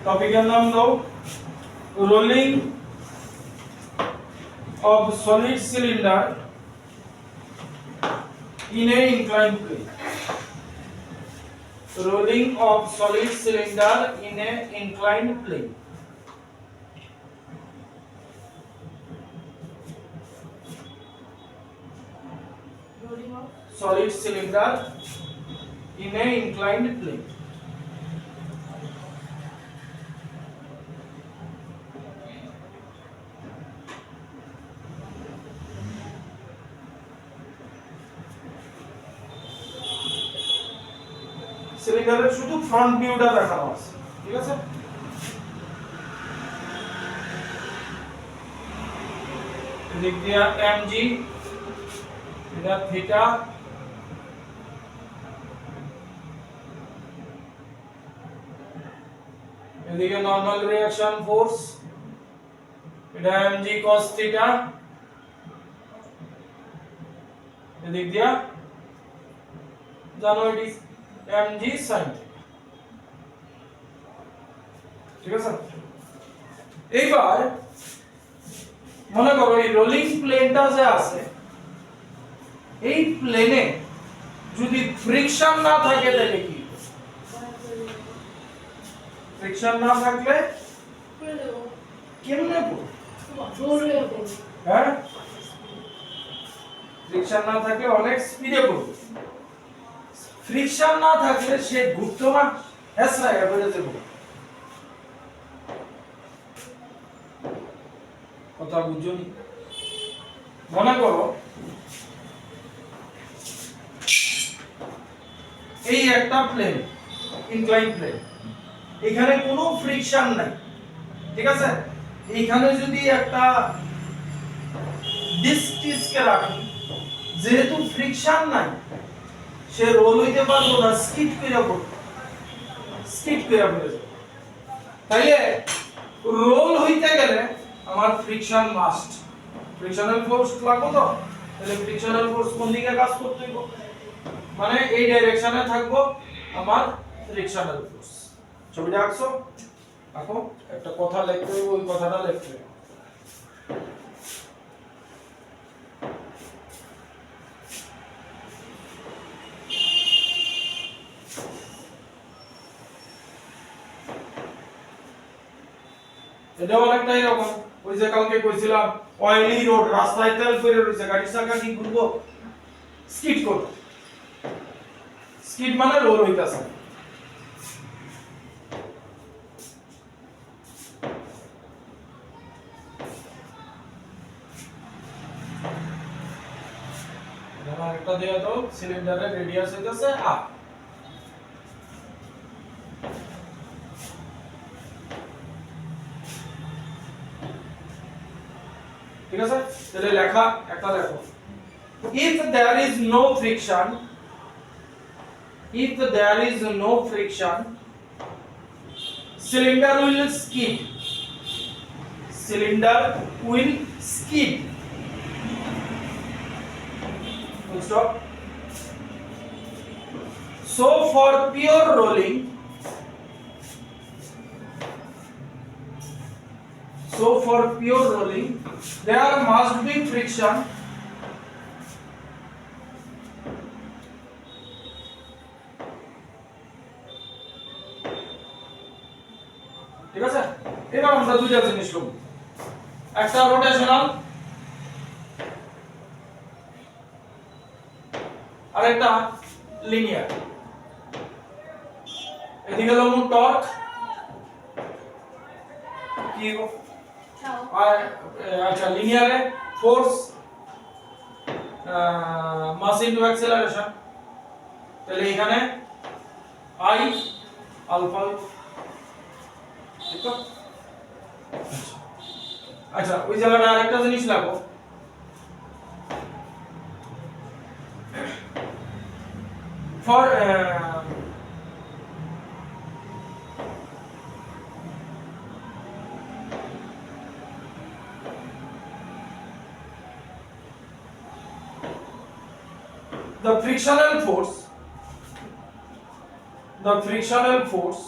টপিকের নাম দাও rolling of solid cylinder in a inclined plane. Rolling of solid cylinder in a inclined plane. Rolling of Solid cylinder in a inclined plane. সিলিন্ডারের শুধু front ভিউটা দেখানো আছে, ঠিক আছে? এদিক দিয়ে এমজি, এটা থিটা, এদিকে নরমাল রিঅ্যাকশন ফোর্স, এটা এমজি cos থিটা, এদিক দিয়ে জানো এটি mg sin θ, ঠিক আছে? এইবার মনে করো এই রোলিং প্লেনটা যে আছে, এই প্লেনে যদি ফ্রিকশন না থাকে তাহলে কি? ফ্রিকশন না থাকলে কেমনে পড়বে? হ্যাঁ, ফ্রিকশন না থাকলে অনেক স্পিডে পড়বে। ফ্রিকশন না থাকলে সে ঘুরতো না, হেসরায় বেড়ে যাবে। কথা বুঝুনি? মনে করো এই একটা প্লেন, ইনক্লাইন প্লেন, এখানে কোনো ফ্রিকশন নাই, ঠিক আছে? এইখানে যদি একটা ডিস্ককে রাখি, যেহেতু ফ্রিকশন নাই, সে রোল হইতে পারবো না, স্কিড কইরা পড়বে, স্কিড কইরা পড়ে যাবে। তাইলে রোল হইতে গেলে আমার ফ্রিকশন মাস্ট, ফ্রিকশনাল ফোর্স লাগবে তো। তাহলে ফ্রিকশনাল ফোর্স কোন দিকে কাজ করতে হবে? মানে এই ডাইরেকশনে থাকবো আমার ফ্রিকশনাল ফোর্স। ছবিটা আঁকছো? আঁকো। একটা কথা লিখতে হবে, ওই কথাটা লিখতে হবে। এটা অনেকটা এরকম, ওই যে কালকে কইছিলাম অয়েলি রোড, রাস্তায় তেল পড়ে রয়েছে, গাড়ির চাকা কি ঘুরবো? স্কিড করব। স্কিড মানে রোল হইতাছে। এটা একটা দেয়া তো সিলিন্ডারের রেডিয়াস হইতাছে আর ঠিক আছে? তাহলে লেখা একটা দেখো, if there is no friction, if there is no friction, cylinder will skid, cylinder will skid, full stop. So for pure rolling, so for pure rolling there must be friction, ঠিক আছে? এবার আমরা দুইটা জিনিস লিখব, একটা রোটেশনাল আর একটা linear. এদিকে হলো টর্ক, কি আর আচ্ছা লিনিয়ারে ফোর্স, মাস ইনটু অ্যাক্সেলারেশন। তাহলে এখানে আই আলফা, ঠিক আছে? আচ্ছা ওই জায়গাটা আরেকটা জিনিস লাগো, for the frictional force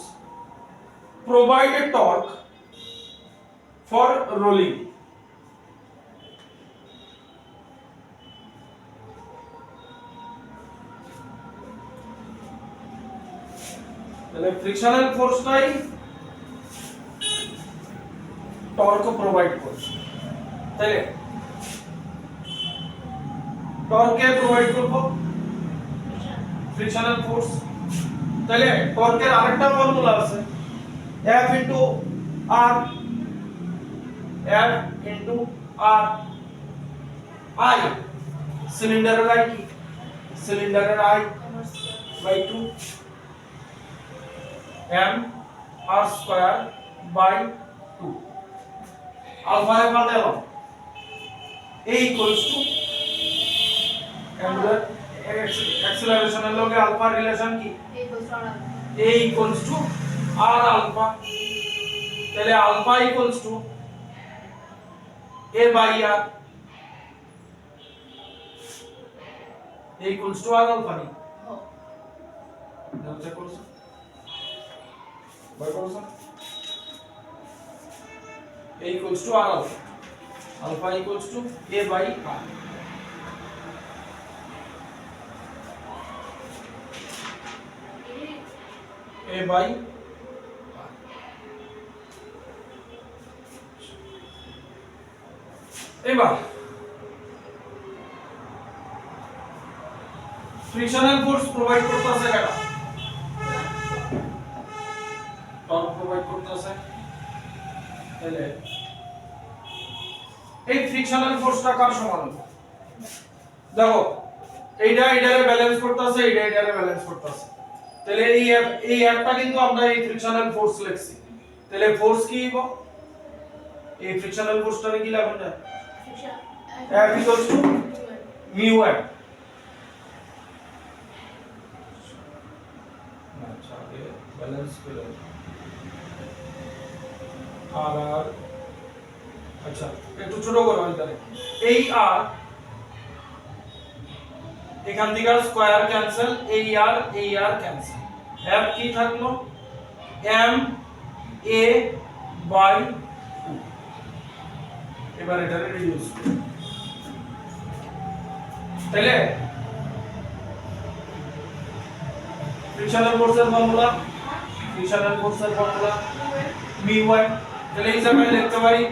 provide a torque for rolling. তাহলে ফ্রিকশনাল ফোর্সটাই টর্ক প্রোভাইড করছে, তাহলে টর্কে প্রোভাইড করব ফ্রিকশনাল ফোর্স। তাহলে টর্কের আরেকটা ফর্মুলা আছে F into R, F into R, I সিলিন্ডারের I কি, সিলিন্ডারের I by 2 m r square by 2 alpha এর মান দিলাম a equals to angular acceleration এর লগে alpha রিলেশন কি, a equals to r alpha, তাহলে alpha equals to a by r, a equals to r alpha নি চেক করছো by করছো a equals to r alpha, alpha equals to a by r, a by r। এবার frictional force provide করতেছে কারা, torque provide করতেছে। তাহলে এই frictional ফোর্সটা কার সমান হবে, দেখো এইটা এটারে ব্যালেন্স করতেছে, এইটা এটারে ব্যালেন্স করতেছে, তাহলে এই অ্যাপটা কিন্তু আমরা এই ফ্রিকশনাল ফোর্স লিখছি, তাহলে ফোর্স কি হবে, এই ফ্রিকশনাল ফোর্সটারে কি লিখুন না F equals to mu m, আচ্ছা আগে ব্যালেন্স করে আর আর আচ্ছা একটু ছোট করো এটারে, এই আর এখান থেকে স্কয়ার ক্যান্সেল, এই আর ক্যান্সেল, F কি থাকলো m a by 2, এবার এটারে রিডিউস করো, তাহলে ফ্রিকশনাল ফোর্সের ফর্মুলা mu m, তাহলে এই জায়গায় লিখতে পারি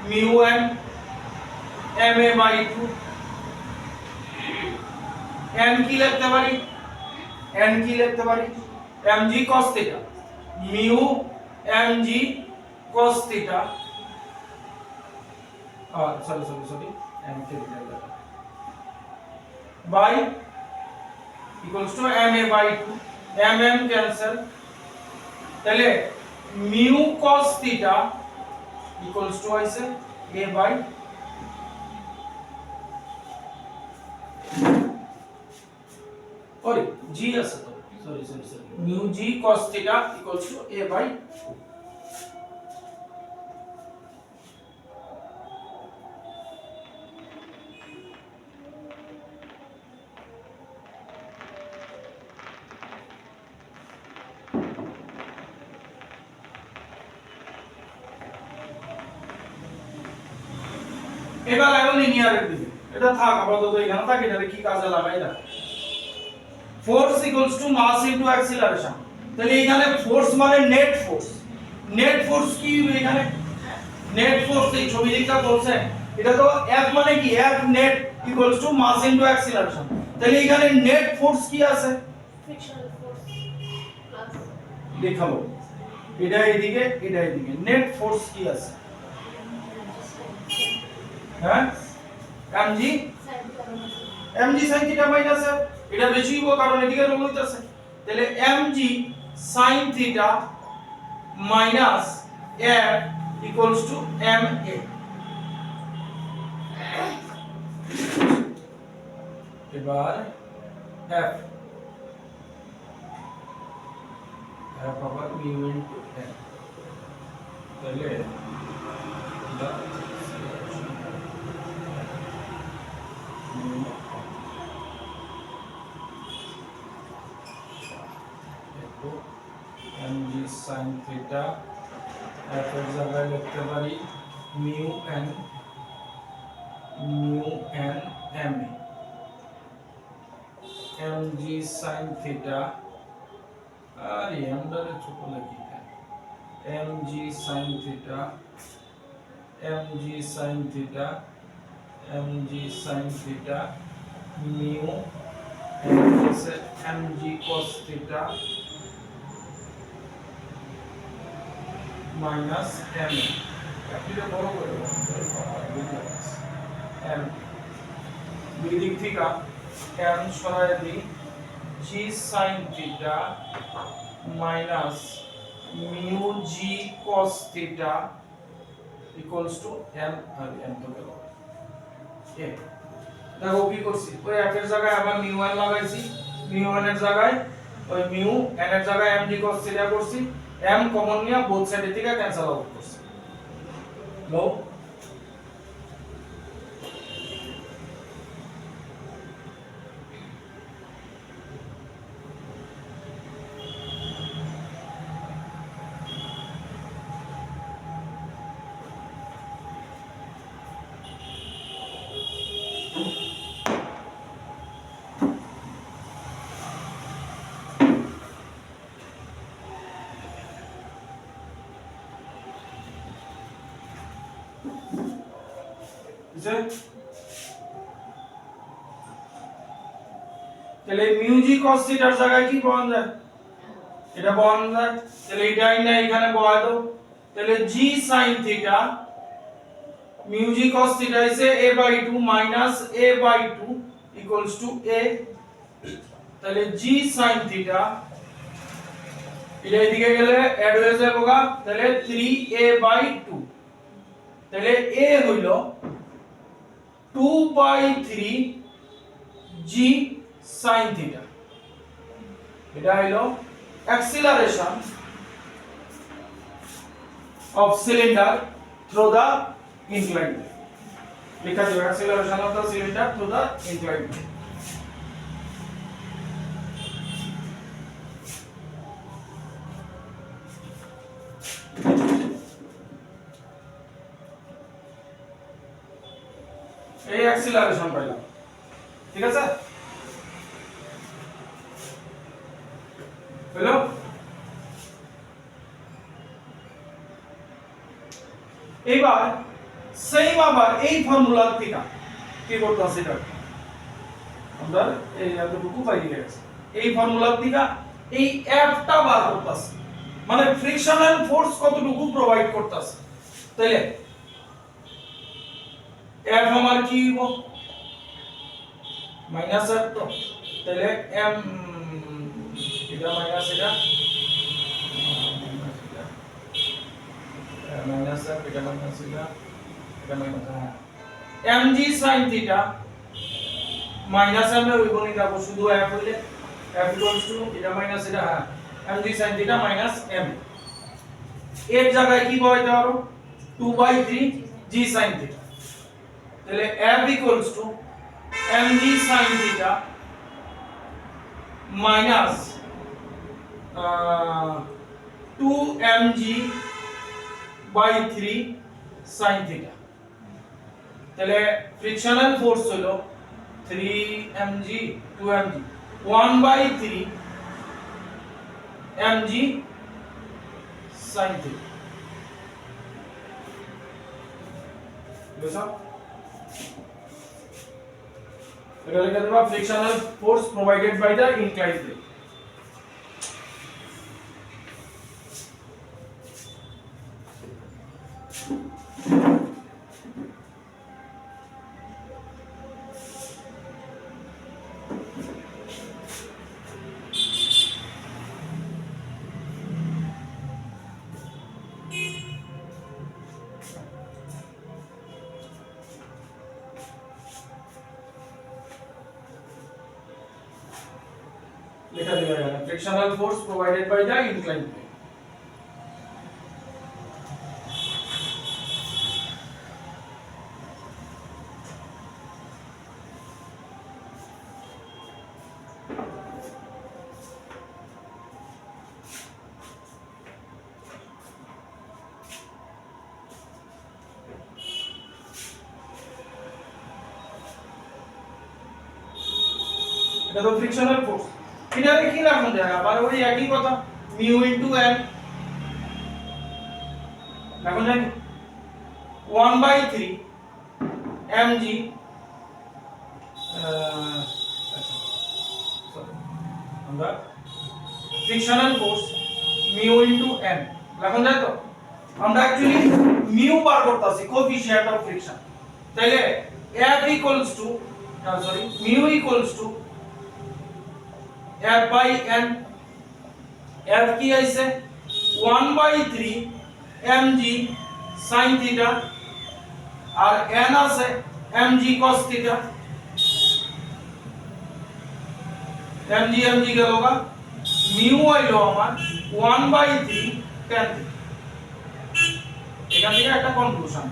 mu m ma by 2, n কি লিখতে পারি mg cos theta, mu mg cos theta, sorry m কে লিখতে by equals to ma by 2, mm cancel, তাহলে mu cos theta equals to আইছে a by g আছে তো sorry mu g cos theta equals to a by 2। এবার আগে লিনিয়ারের দিকে, এটা থাক আপাতত এখানে থাক, এটারে কি কাজে লাগাই না, force equals to mass into acceleration, তাহলে এখানে ফোর্স মানে নেট ফোর্স কি এখানে নেট ফোর্স, এই ছবি দিকটা বলছে এটা তো F মানে কি F net equals to mass into acceleration, তাহলে এখানে নেট ফোর্স কি আছে ফ্রিকশনাল ফোর্স প্লাস দেখাবো, এটা এইদিকে নেট ফোর্স কি আছে, হ্যাঁ mg sin theta minus f, এটা বেশি হইব কারণ এদিকে রোল হইতাছে, তাহলে mg sin theta minus f equals to ma, এবার f আবার mu into n, তাহলে এটা mg sin theta f এর জায়গায় লিখতে পারি mu n m a mg sin theta R m দ্বারা ছোট লিখি mg sin theta mg sin theta mg sin theta mu mg cos theta minus m এটা বড় করে m দুই দিক থেকে m সরায় দিই g sin theta minus mu g cos theta equals to m R m তো গেল এ দেখো কি করছি ওই f এর জায়গায় আবার mu n লাগাইছি mu n এর জায়গায় ওই mu n এর জায়গায় mg cos theta করছি m কমন নিয়ে বোথ সাইড থেকে ক্যান্সেল আউট করছি নো তাহলে মিউ জি cos থিটার জায়গায় কি পাওয়া যায় এটা পাওয়া যায় তাহলে এটাই না এখানে বসায় দাও তাহলে g sin theta mu G cos theta is a/2 minus a/2 equals to a তাহলে g sin থিটা এটা এদিকে গেলে অ্যাড হয়ে যাবে তাহলে 3a/2 তাহলে a হইল 2/3 g sin theta এটা হলো acceleration of cylinder through the inclined plane লেখা যাবে acceleration of the cylinder through the inclined plane এই acceleration পাইলাম ঠিক আছে হলো এবার সেম আবার এই ফর্মুলা থেকে কি করতে আছে এটা আমরা এই এতটুকু বাইরে গেছে এই ফর্মুলা থেকে এই এফটা বার করতে আছে মানে ফ্রিকশনাল ফোর্স কতটুকু প্রোভাইড করতে আছে তাহলে এফ আমার কি হইব মাইনাস এফ তো তাহলে এম এটা মাইনাস এটা মাইনাস এফ এটা মাইনাস এটা minus mg sin theta minus M A হইব নি দেখো শুধু এফ হইলে এফ ইকুয়ালস টু এটা মাইনাস এটা হ্যাঁ mg sin theta minus m এর জায়গায় কি বসাইতে পারো 2/3 g sin theta তাহলে f equals to mg sin theta minus 2mg by 3 sin theta তাহলে ফ্রিকশনাল ফোর্স হলো 3mg 2mg 1/3 mg sin theta বুঝছো এটা লেখা দেবা frictional force provided by the inclined plane লেখা দেওয়া যাবে frictional force provided by the inclined plane এটা তো ফ্রিকশনাল ফোর্স এটারে কি লাগানো যায় আবার ওই একই কথা মিউ ইনটু n লাগানো যায় 1/3 mg আচ্ছা সরি আমরা frictional force mu into n লাগানো যায় তো আমরা অ্যাকচুয়ালি মিউ বার করতেছি কোএফিশিয়েন্ট অফ ফ্রিকশন তাইলে f equals to sorry mu equals to f by n f কি আইছে 1/3 mg sin থিটা আর n আছে mg cos থিটা mg গেল গা মিউ আইলো আমার 1/3 tan থিটা এখান থেকে একটা কনক্লুশন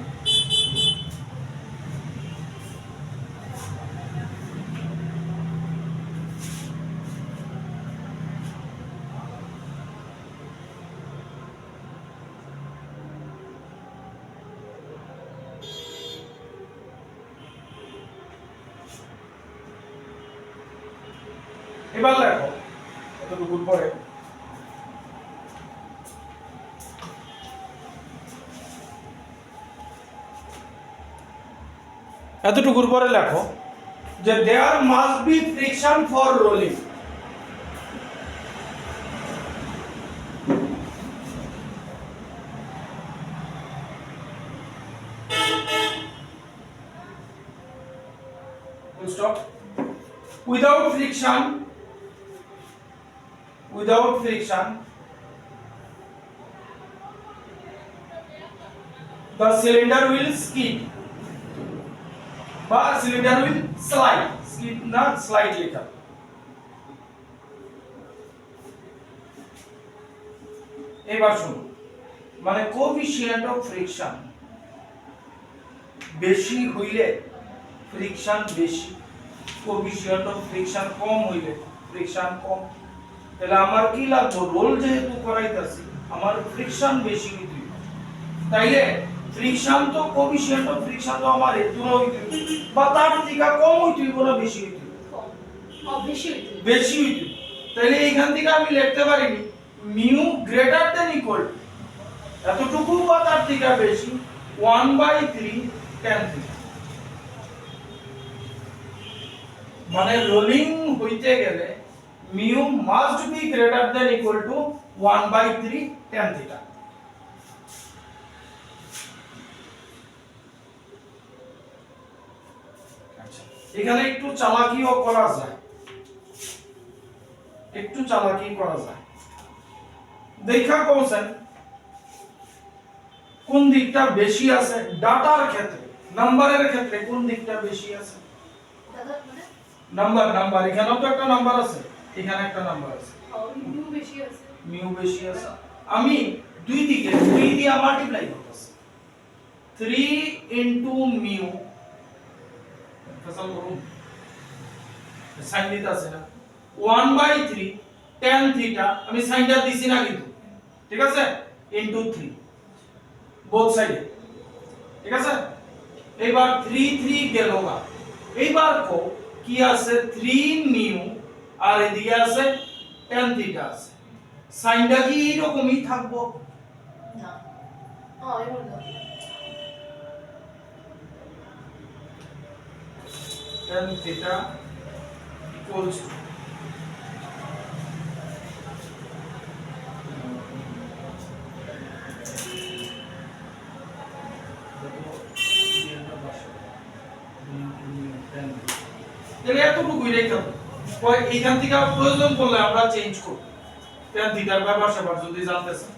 এবার দেখো এতটুকুর পরে লেখো যে there must be friction for rolling full stop without friction the cylinder will skid বা cylinder will slide skid না slide লেখা এবার শুনো মানে কোএফিশিয়েন্ট অফ ফ্রিকশন বেশি হইলে ফ্রিকশন বেশি কোএফিশিয়েন্ট অফ ফ্রিকশন কম হইলে ফ্রিকশন কম তাহলে আমার কি লাগবে রোল যেহেতু করাইতাছি আমার ফ্রিকশন বেশি হইতে তাইলে ফ্রিকশন তো কোএফিশিয়েন্ট অফ ফ্রিকশন তো আমার এত হইতে বা তার থেকে কম হইতে না বেশি হইতে বেশি হইতে তাইলে এইখান থেকে আমি লিখতে পারি মিউ গ্রেটার দ্যান ইকুয়াল এতটুকু বা তার থেকে বেশি 1/3 tan থিটা মানে রোলিং হইতে গেলে mu must be greater than equal to 1/3 tan theta আচ্ছা এখানে একটু চালাকিও করা যায় দেখা কোশ্চেন কোন দিকটা বেশি আছে ডাটার ক্ষেত্রে নাম্বারের ক্ষেত্রে কোন দিকটা বেশি আছে নাম্বার এখানেও তো একটা নাম্বার আছে এখানে একটা নাম্বার আছে মিউ বেশি আছে আমি দুই দিকে 3 দিয়ে মাল্টিপ্লাই করতেছি 3 ইনটু মিউ ফসল করুন সাইন দিতে আছে না 1/3 tan থিটা আমি সাইনটা দিছি না কিন্তু ঠিক আছে ইনটু 3 বোথ সাইডে ঠিক আছে এবার 3 গেল না এইবার কো কি আছে 3 মিউ আর এদিকে আছে tan থিটা আছে সাইনটা কি এরকমই থাকবো না এমন না tan theta equals to তাহলে এতটুকুই রেখে পরে এইখান থেকে প্রয়োজন পড়লে আমরা চেঞ্জ করব tan থিটার ব্যাপার স্যাপার যদি জানতে চান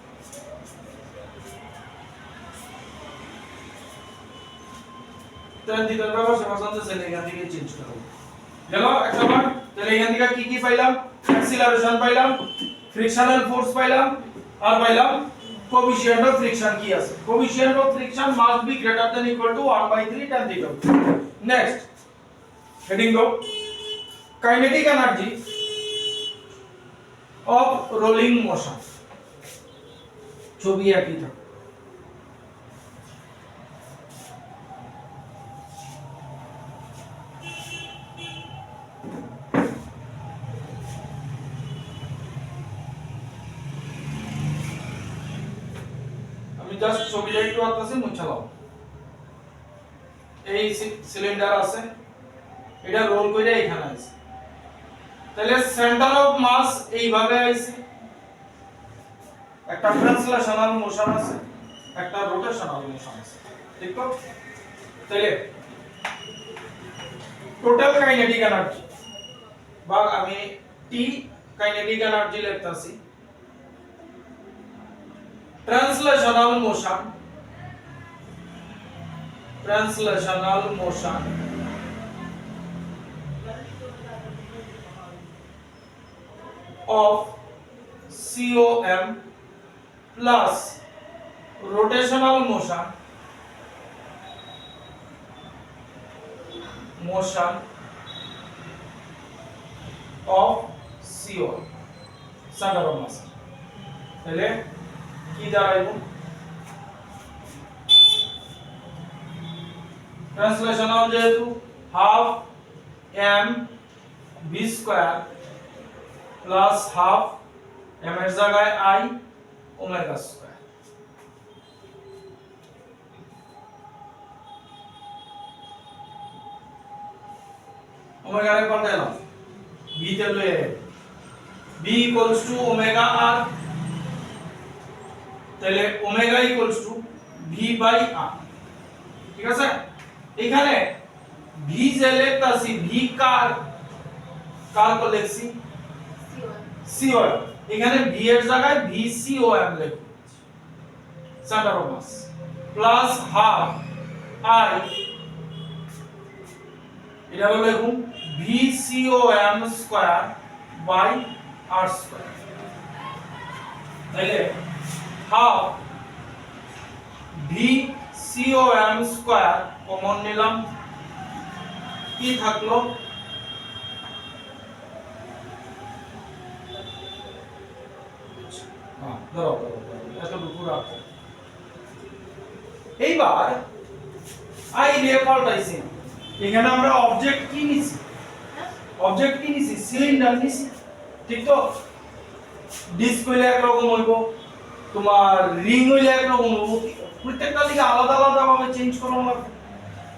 tan থিটার ব্যাপার স্যাপার জানতে চাইলে এখান থেকে চেঞ্জ করব গেল একটা বার তাহলে এখান থেকে কি কি পাইলাম অ্যাক্সিলারেশন পাইলাম ফ্রিকশনাল ফোর্স পাইলাম আর পাইলাম কোএফিশিয়েন্ট অফ ফ্রিকশন কি আছে coefficient of friction must be greater than equal to 1/3 tan theta next heading দাও kinetic energy of rolling motion ছবি একই থাকে জাস্ট ছবিটা একটু আঁকতেছি মুছালাম এই সিলিন্ডার আছে এটা রোল কইরা এখানে আছে তাহলে সেন্টার অফ মাস এইভাবে আইছে একটা ট্রান্সলেশনাল মোশন আছে একটা রোটেশনাল মোশন আছে ঠিক তো তাহলে টোটাল কাইনেটিক এনার্জি বা আমি টি কাইনেটিক এনার্জি লিখতাছি translational motion of COM plus rotational motion of CO center of mass তাহলে কি দাঁড়াইব ট্রান্সলেশনাল যেহেতু half m v square plus half m এর জায়গায় i ওমেগা স্কয়ার ওমেগা এর পাল্টাইলাম v তে লয়ে v equals to omega r তাহলে omega equals to V by R ঠিক আছে এখানে ভি যে লিখতাছি ভি কার কো লিখছি সিওএম এখানে ভি এর জায়গায় ভি সিওএম লিখব centre of mass plus half I এটা হলো লিখুন V COM square by R square তাহলে half V COM square common নিলাম কি থাকলো এতটুকু রাখো এইবার আই রে পাল্টাইছি এখানে আমরা অবজেক্ট কি নিছি সিলিন্ডার নিছি ঠিক তো ডিস্ক হইলে একরকম হইব তোমার রিং হইলে একরকম হইব প্রত্যেকটা দিকে আলাদা আলাদা ভাবে চেঞ্জ করা লাগবে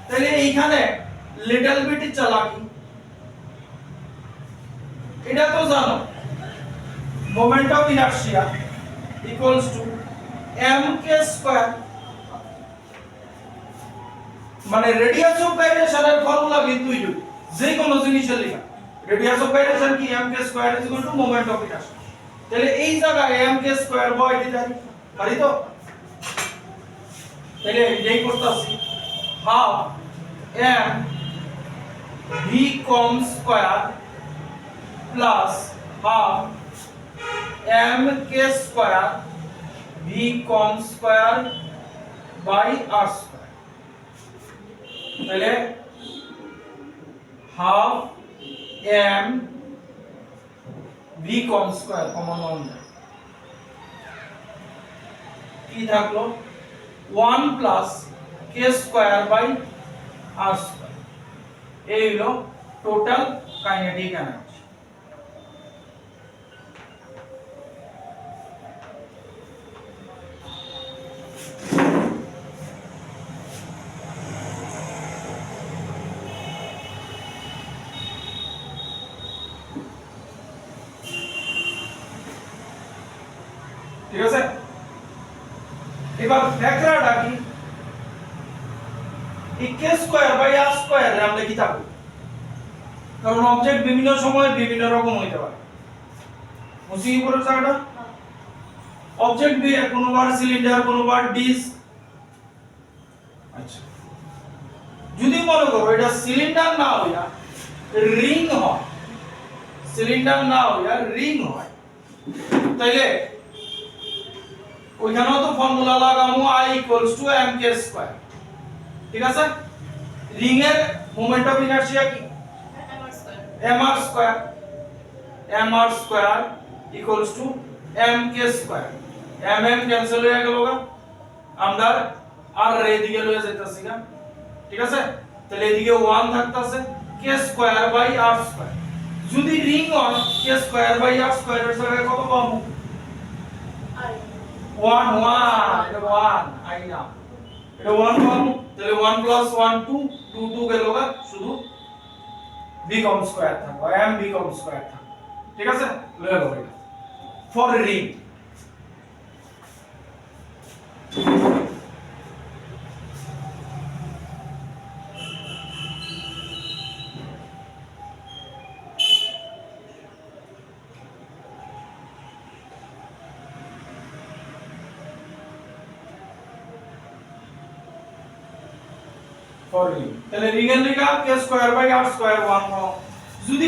তাহলে এইখানে লিটল বিট চালাকি এটা তো জানো moment of inertia equals to mk square মানে রেডিয়াস অফ গাইরেশনের ফর্মুলা কিন্তু ইউ যে কোনো জিনিসের লেখা রেডিয়াস অফ গাইরেশন কি mk square is equal two moment of inertia তাহলে এই জায়গায় mk স্কয়ার বসাইতে পারি তো তাহলে এটাই করতেছি হাফ m v কম square plus half m k square v কম স্কয়ার বাই r স্কয়ার তাহলে হাফ m v কম স্কয়ার কমন অন কি থাকলো 1 plus k square by r square এই হলো টোটাল কাইনেটিক এনার্জি ঠিক আছে এবার ব্যাকরাটা কি এই k square by r square এর আমরা কি থাকবে কারণ অবজেক্ট বিভিন্ন সময় বিভিন্ন রকম হইতে পারে বুঝি কি করে জায়গাটা অবজেক্ট বি কোনবার সিলিন্ডার কোনবার ডিস্ক আচ্ছা যদি মনে করো এটা সিলিন্ডার না হইয়া রিং হয় সিলিন্ডার না হইয়া রিং হয় তাইলে ওইখানেও তো ফর্মুলা লাগামু i mk স্কয়ার ঠিক আছে রিং এর মোমেন্ট অফ ইনারশিয়া কি mr square mk square cancel হয়ে গেল আমরা আর এদিকে লয়ে যাইতাছি না ঠিক আছে তাহলে এদিকে 1 থাকতাছে k square by r square যদি রিং হয় k square by r square এর জায়গায় কত পাবো 1 এটা 1 আই না এটা 1 পাবো তাহলে 1 প্লাস 1 2 2 2 গেল গা শুধু b কম স্কয়ার থাকবে m b কম স্কয়ার থাকবে ঠিক আছে লয়ে গেল এটা ফর রিং ফর রিং তাহলে রিং এর লিগা k square by r square 1 পাবো যদি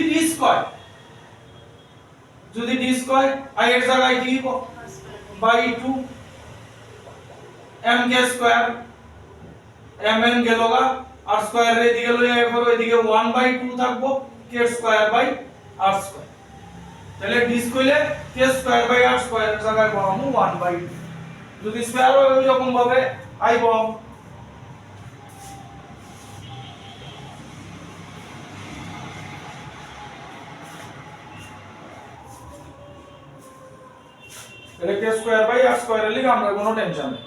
d স্কয়ার i এর জায়গায় কি দিব by 2 m k square mn গেলগা r স্কয়ার এর দিকে লই আই পড়ো এদিকে 1 বাই 2 থাকবো k square by r square তাহলে d কইলে k square by r square এর জায়গায় পাবো 1 বাই 2 যদি স্কয়ার হয় ওই রকম ভাবে i পাবো তাহলে k square by r square এর লিগে আমরা কোনো টেনশন নেই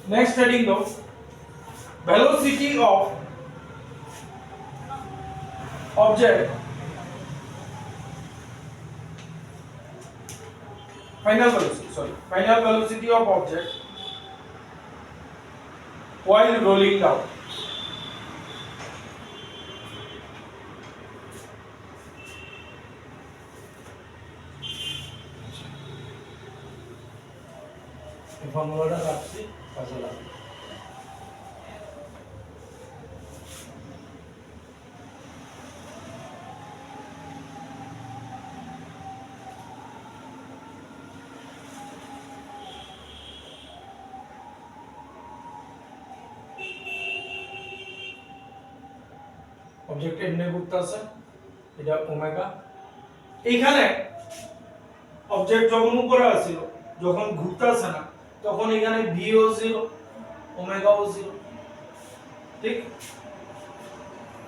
next heading though velocity of object final velocity of object while rolling down এই ফর্মুলাটা রাখছি কাজে লাগবে অবজেক্ট এমনি ঘুরতে আছে এটা ওমেগা এইখানে অবজেক্ট যখন উপরে আসছিল যখন ঘুরতে আছে না তখন এখানে v ও 0 ওমেগা ও 0 ঠিক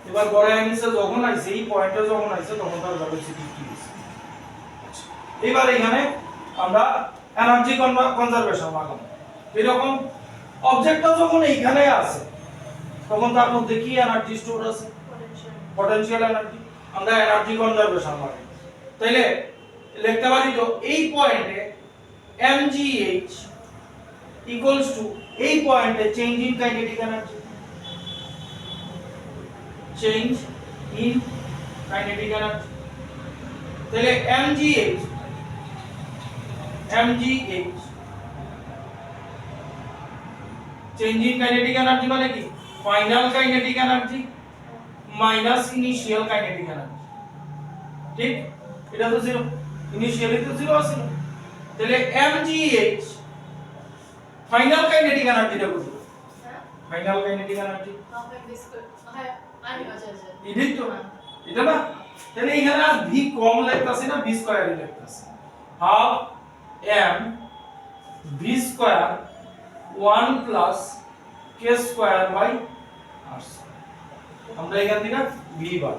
এবার গড়ে নিচে যখন আইছে এই পয়েন্টে যখন আইছে তখন তার ভেলোসিটি কি আছে এবার এখানে আমরা এনার্জি কনজারভেশন লাগাবো এরকম অবজেক্টটা যখন এইখানে আছে তখন তার মধ্যে কি এনার্জি স্টোর আছে পটেনশিয়াল এনার্জি আমরা এনার্জি কনজারভেশন লাগাবো তাইলে লিখতে পারি তো এই পয়েন্টে mgh equals to এই পয়েন্টে change in kinetic energy change in kinetic energy তাহলে mgh change in kinetic energy মানে কি final kinetic energy minus initial kinetic energy ঠিক এটা তো জিরো ইনিশিয়ালি তো জিরো আছিল তাহলে mgh ফাইনাল কাইনেটিক এনার্জিটা কত ফাইনাল কাইনেটিক এনার্জি এটাই তো এটা না তাহলে এখানে আর v কম লিখতাছি না v স্কয়ার লিখতাছি half m v square 1 plus k square by r square আমরা এখান থেকে v বার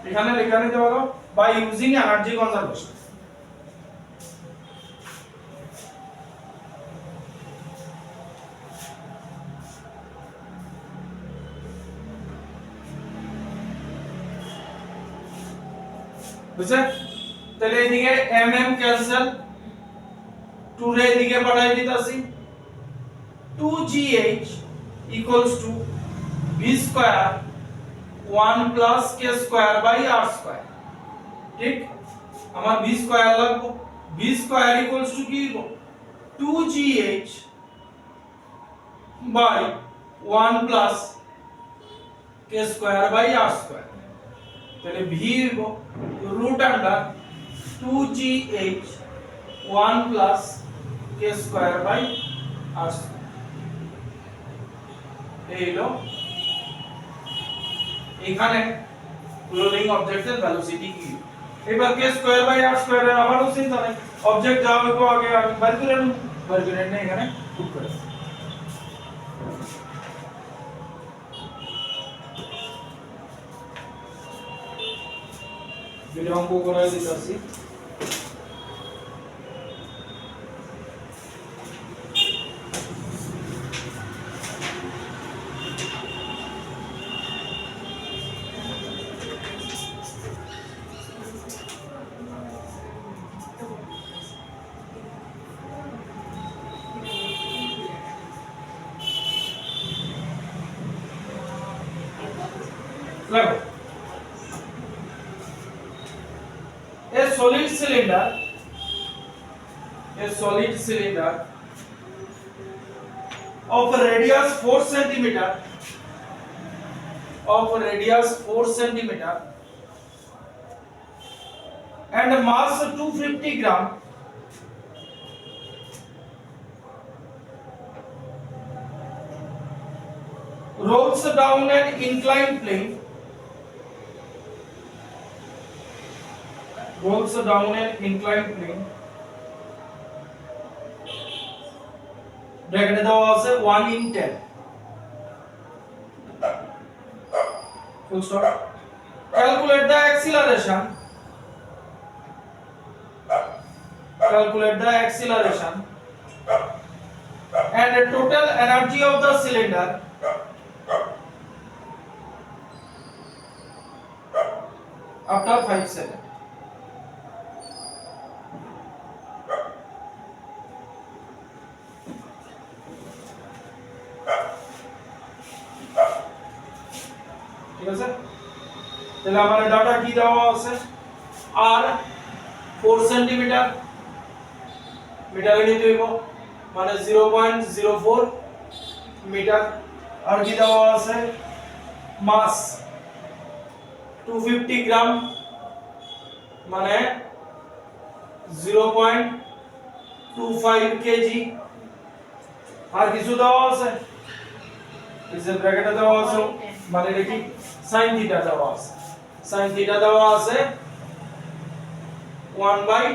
এখানে লেখা নিতে পারো বাই ইউজিং এনার্জি কনজারভেশন বুঝছেন তাহলে এদিকে mm ক্যান্সেল 2 রে এদিকে পাঠাই দিতাছি 2gh equals to v square 1 plus k square by r square ঠিক আমার v স্কয়ার লাগবে v স্কয়ার ইকুয়ালস টু কি 2gh by 1 plus k square by r square তাহলে v root under v 2gh 1 plus k square by r square এই হলো এখানে rolling অবজেক্টের velocity কি এবার k square by r square এর আমারও চিন্তা নাই অবজেক্ট যা হবে আগে আমি বার করে নেই এখানে পুট করে ভিডিও অঙ্ক করে দিতেছি Look. A solid cylinder of a radius 4 centimeter and a mass 250 gram rolls down an inclined plane ব্র্যাকেটে দেওয়া আছে 1 in 10 full stop calculate the acceleration and the total energy of the cylinder after 5 seconds ঠিক আছে তাহলে আমাদের data কি দেওয়া আছে আর 4 সেন্টিমিটার মিটারে নিতে হইব মানে 0.04 মিটার আর কি দেওয়া আছে মাস 250 গ্রাম মানে 0.25 কেজি আর কিছু দেওয়া আছে এই যে ব্র্যাকেটে দেওয়া আছে মানে দেখি sin থিটা দেওয়া আছে sin থিটা দেওয়া আছে 1/10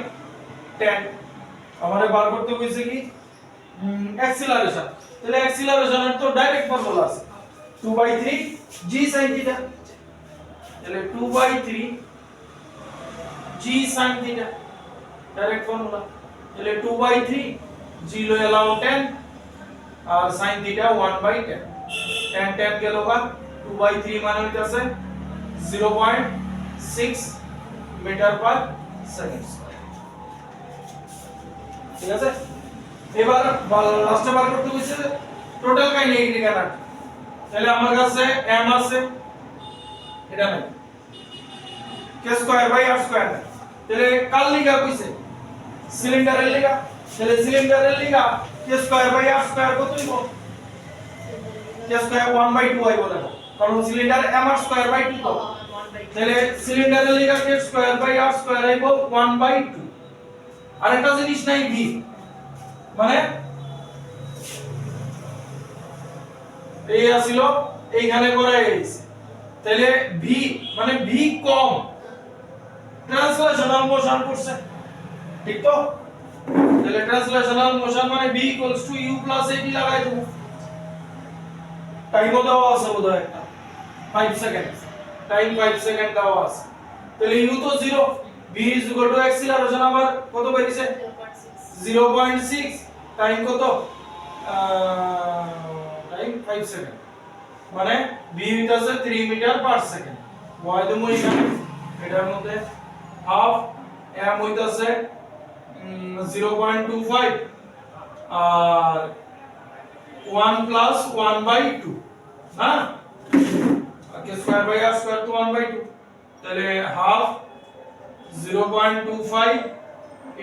আমারে বার করতে কইছে কি অ্যাক্সিলারেশন তাহলে অ্যাক্সিলারেশনের তো ডাইরেক্ট ফর্মুলা আছে 2/3 g sin থিটা তাহলে 2/3 g sin theta direct formula তাহলে 2/3 g লো এলাও 10 আর sin থিটা 1/10 10 10 গেল বা 2/3 মানে হইতাছে 0.6 মিটার পার সেকেন্ড ঠিক আছে এবার লাস্টে বার করতে হইছে টোটাল কাইনেটিক এনার্জি তাহলে আমার কাছে m আছে এটা নাই k square by r square তাহলে কাল লিগা কইছে সিলিন্ডারের লিগা তাহলে সিলিন্ডারের লিগা k square by r square কত হইব k স্কয়ার 1/2 আইবো দেখো কারণ cylinder m r square by 2 তো তাহলে সিলিন্ডারের লিগা k square by r square আইবো 1/2 আরেকটা জিনিস নাই v মানে এই আসিল এইখানে করে আইছে তাহলে v মানে v কম ট্রান্সলেশনাল মোশন করছে ঠিক তো তাহলে ট্রান্সলেশনাল মোশন মানে v u at লাগাই দেব টাইম দেওয়া আছে বোধহয় একটা 5 সেকেন্ড টাইম 5 সেকেন্ড দেওয়া আছে তাহলে u তো 0 v অ্যাক্সিলারেশন আমার কত বেরিয়েছে 0.6 টাইম কত টাইম 5 সেকেন্ড মানে v হইতাছে 3 মিটার পার সেকেন্ড ভয় দেবো এখানে এটার মধ্যে হাফ m হইতাছে 0.25 আর 1 প্লাস 1/2 হ্যাঁ k square by r square তো 1/2 তাহলে হাফ 0.25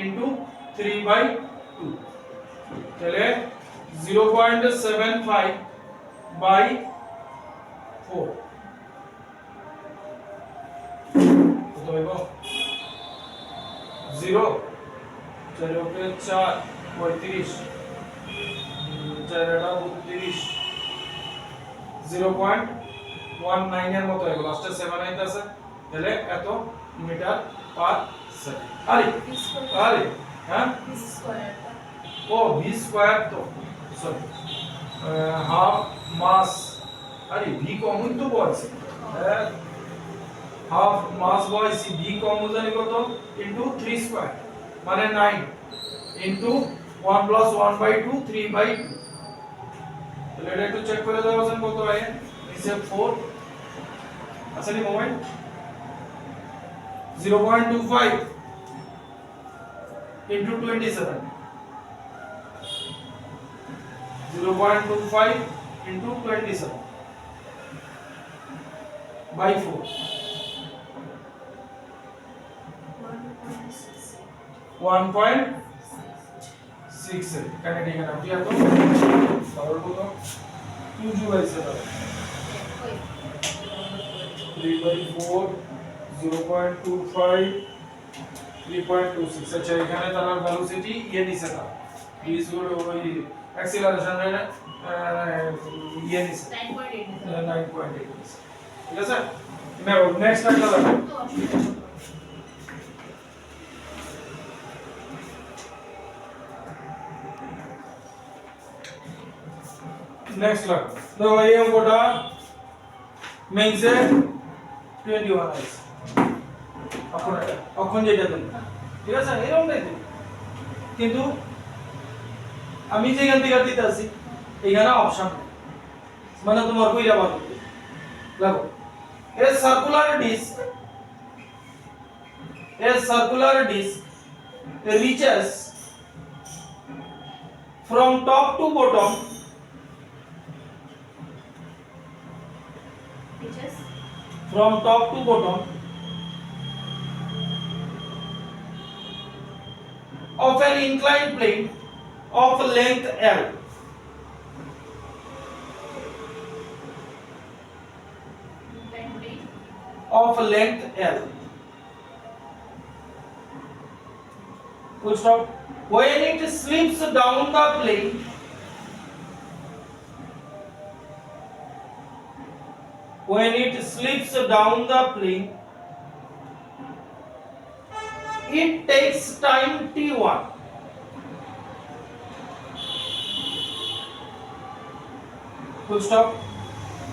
into 3/2 তাহলে 0.75 by 4 কত হইব 0 4 ওকে 4 35 4 এটা 32 0.19 এর মতো এগুলো লাস্টে 7 আইতাছে তাহলে এত মিটার পার সেকেন্ড আরে আরে হ্যাঁ স্কয়ার ও v স্কয়ার তো সরি হাফ মাস আরে v কমন তো বলছে হাফ মাস বয়সি v কম জানি কত ইনটু 3 স্কয়ার মানে 9 ইনটু 1 প্লাস 1 বাই 2 3 বাই 2 তাহলে এটা একটু চেক করে দাও আছেন কত হয় নিচে 4 আচ্ছা নি মোবাইল 0.25 into 27 0.25 into 27 by 4 1.6 এখানে ঠিক আছে আপনি এত সরল কত 2 জুল আছে দাও 3 by 4 0.25 3.26 আচ্ছা এখানে তার ভেলোসিটি ইয়ে নিছে না ইজ ওই অ্যাক্সিলারেশন ইয়ে নিছে 9.8 ঠিক আছে নাও নেক্সট একটা দেখো नेक्स्ट लग तो ये अंकोटा मेन से 21 आइस এখন যেটা দেন ঠিক আছে এরকম নাই কিন্তু আমি যেখান থেকে দিতেছি এখানে অপশন মানে তোমার কইরা বাদ লাগো a circular disc reaches from top to bottom from top to bottom of an inclined plane of length L. Of length L. Full stop. When it slips down the plane, it takes time t1. Full stop.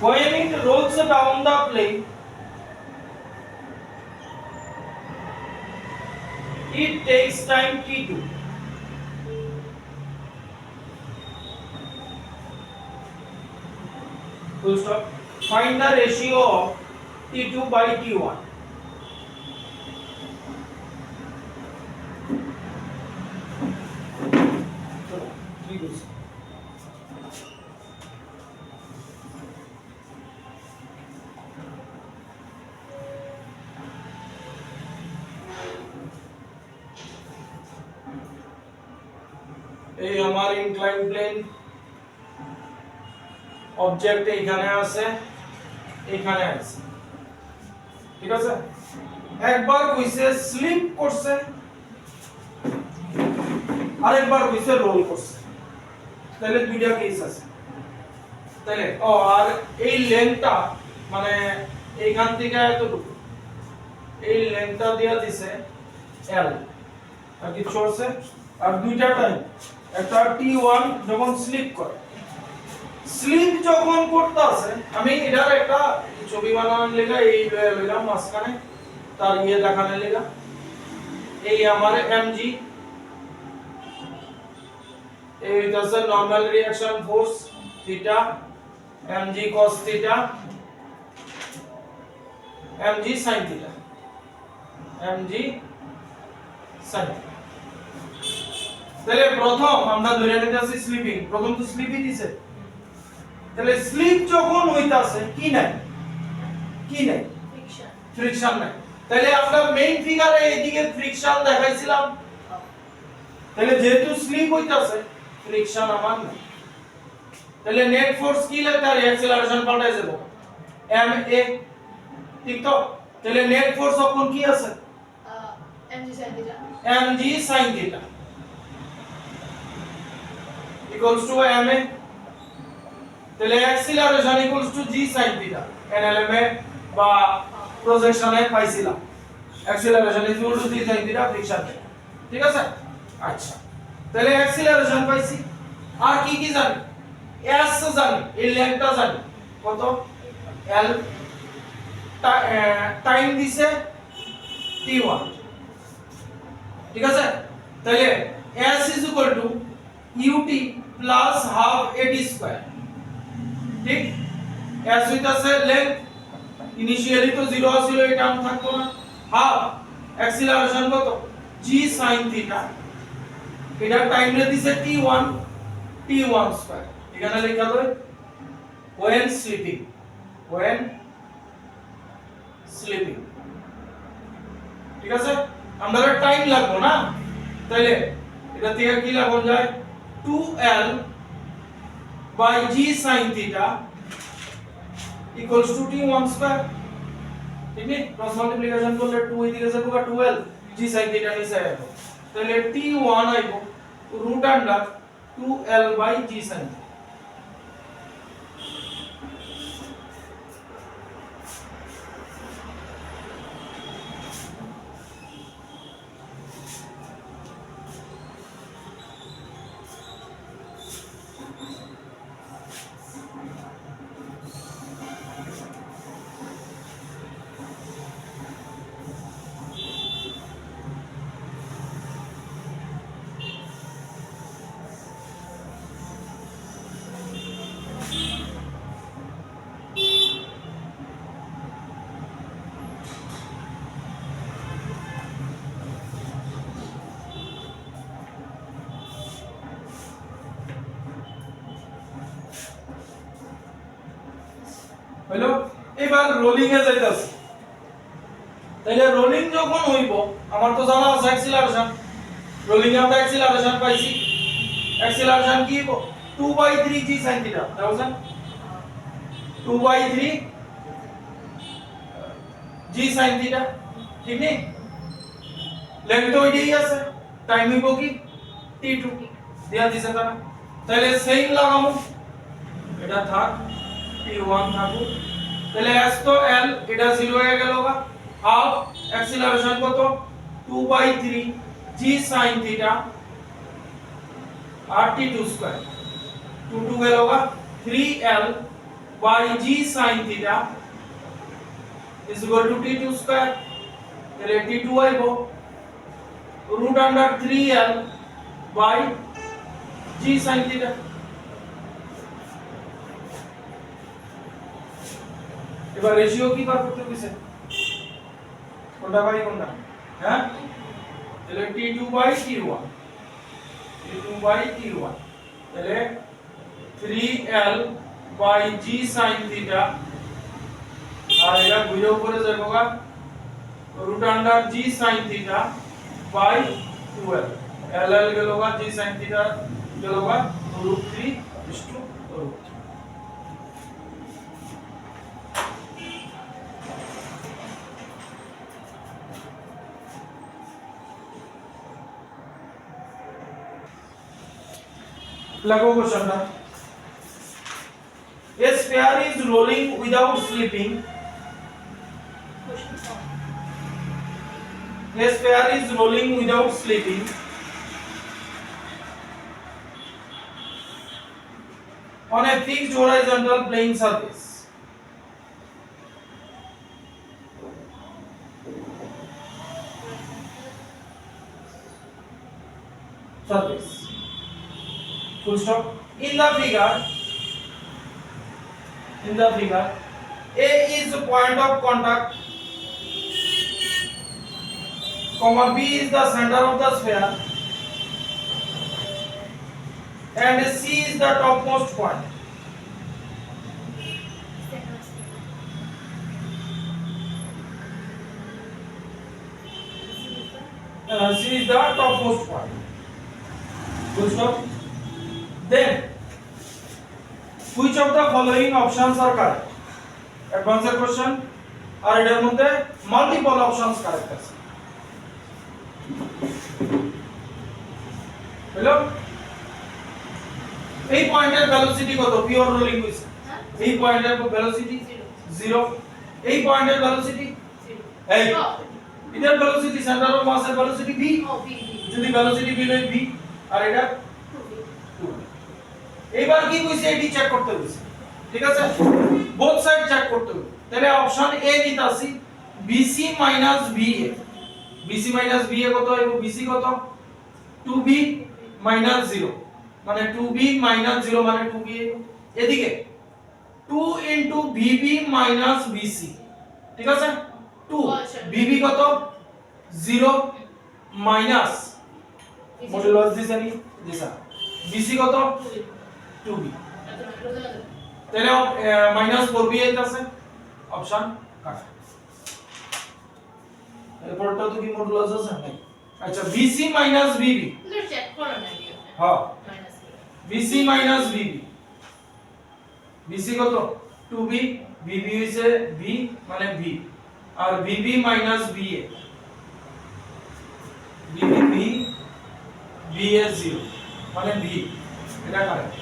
When it rolls down the plane, it takes time t2. Full stop. Find the ratio of t2 by t1. এই আমার incline plane object এখানে আছে এখানে আছে ঠিক আছে একবার কইছে স্লিপ করছে আরেকবার কইছে রোল করছে তাহলে দুইটা কেস আছে তাহলে আর এই লেন্থটা মানে এইখান থেকে এতটুকু এই লেন্থটা দেয়া দিছে L আর কি চলছে আর দুইটা টাইম একটা t1 যখন স্লিপ করে স্লিপ যখন করতেছে আমি এটার একটা ছবি বানানোর লেগা এই লইলাম মাঝখানে তার ইয়ে দেখানোর লেগা এই আমার mg এই হচ্ছে normal reaction force theta mg cos theta mg sin theta mg sin তাহলে প্রথম আমরা ধরে নিতেছি স্লিপিং প্রথম তো স্লিপই দিছে তাহলে স্লিপ যখন হইতাছে কি নাই ফ্রিকশন নাই তাহলে আমরা মেইন ফিগারে এইদিকে ফ্রিকশন দেখাইছিলাম তাহলে যেহেতু স্লিপ হইতাছে ফ্রিকশন আমার নাই তাহলে নেট ফোর্স কি লাগবে আর অ্যাক্সিলারেশন পাল্টাই যাব ma ঠিক তো তাহলে নেট ফোর্স এখন কি আছে mg sin theta mg sin theta equals to ma, তাহলে acceleration equals to g sin theta NLM এ বা প্রজেকশনে পাইছিলাম acceleration equal to g sin theta friction, ঠিক আছে। আচ্ছা, তাহলে অ্যাক্সিলারেশন পাইছি, আর কি কি জানি? s জানি, এই লেংথটা জানি কত, l টাইম দিছে t1, ঠিক আছে। তাহলে s ut plus half at square, ঠিক। s হইতাছে লেংথ, ইনিশিয়ালি তো 0 ছিল, এই টার্ম থাকতো না, হাফ অ্যাক্সিলারেশন কত g sin থিটা, এটা টাইম রে দিছে t1 স্কয়ার, এখানে লেখা দেই when sleeping, ঠিক আছে। আমরা টাইম লাগবো না, তাহলে এটা থেকে কি লাগানো যায় 2l by g sin theta equals to t1 square, ঠিক আছে। ক্রস মাল্টিপ্লিকেশন করলে 2 এদিকে যাবে, 12 g sin theta নিচে আসবে, তাহলে t1 আইব root under 2l by g sin theta। হলো, এবার রোলিং এ যাইতাছি। তাইলে রোলিং যখন হইব, আমার তো জানা আছে অ্যাক্সিলারেশন, রোলিং এ আমরা অ্যাক্সিলারেশন পাইছি, অ্যাক্সিলারেশন কি হইব 2/3 g sin theta, বুঝছেন, 2/3 g sin theta, ঠিক নেই। লেংথ তো ওইটাই আছে, টাইম হইব কি t2 দেয়া দিছে তারা, তাহলে সেম লাগামু, এটা থাক t1 থাকুক, তাহলে s তো l, এটা 0 হয়ে গেল গা, হাফ অ্যাক্সিলারেশন কত 2/3 g sin theta আর t2 স্কয়ার, 2 গেল গা 3l by g sin theta is equal to t2 square, তাহলে t2 আইব root under 3l by g sin theta। এবার রেশিও কি বার করতে দিছে, কোনটা বাই কোনটা, হ্যাঁ, তাহলে t2 বাই t1, তাহলে 3l by g sin theta, আর এটা ঘুরে উপরে যাবো গা root under g sin theta by 12, ll গেল গা g sin theta গেল গা √3/√3। लगो क्वेश्चन ना, a sphere is rolling without sleeping, a sphere is rolling without sleeping on a fixed horizontal plane surface, full stop। in the figure A is the point of contact, comma B is the center of the sphere and C is the topmost point, C is the topmost point, full stop। then which of the following options are correct, advanced question, আর এটার মধ্যে multiple options correct আছে, হলো এই পয়েন্টের velocity কত pure rolling হইছে হ্যাঁ এই পয়েন্টের ভেলোসিটি 0 এই পয়েন্টের ভেলোসিটি এই এটার ভেলোসিটি সেন্টার অফ মাসের ভেলোসিটি v ও বি যদি ভেলোসিটি v হয় v আর এটা 2 এইবার কি কইছে এটি চেক করতে কইছে ঠিক আছে বোথ সাইড চেক করতে হবে তাহলে অপশন এ নিতাছি BC minus VA BC minus VA কত হইব BC কত 2B মাইনাস 0 মানে 2B মাইনাস 0 মানে 2B এদিকে 2 ইনটু VB মাইনাস BC ঠিক আছে 2 VB কত 0 মাইনাস মডুলাস দিছানি দিছা BC কত 2B তাহলে মাইনাস 4B আছে অপশন কাট এরপরটা তো কি মডুলাস আছে নাই আচ্ছা BC মাইনাস VB চেক করো না দিও হ্যাঁ minus BC minus VB BC কত 2B VB হইছে V মানে V আর VB minus VA VB V VA 0 মানে V এটা কারেক্ট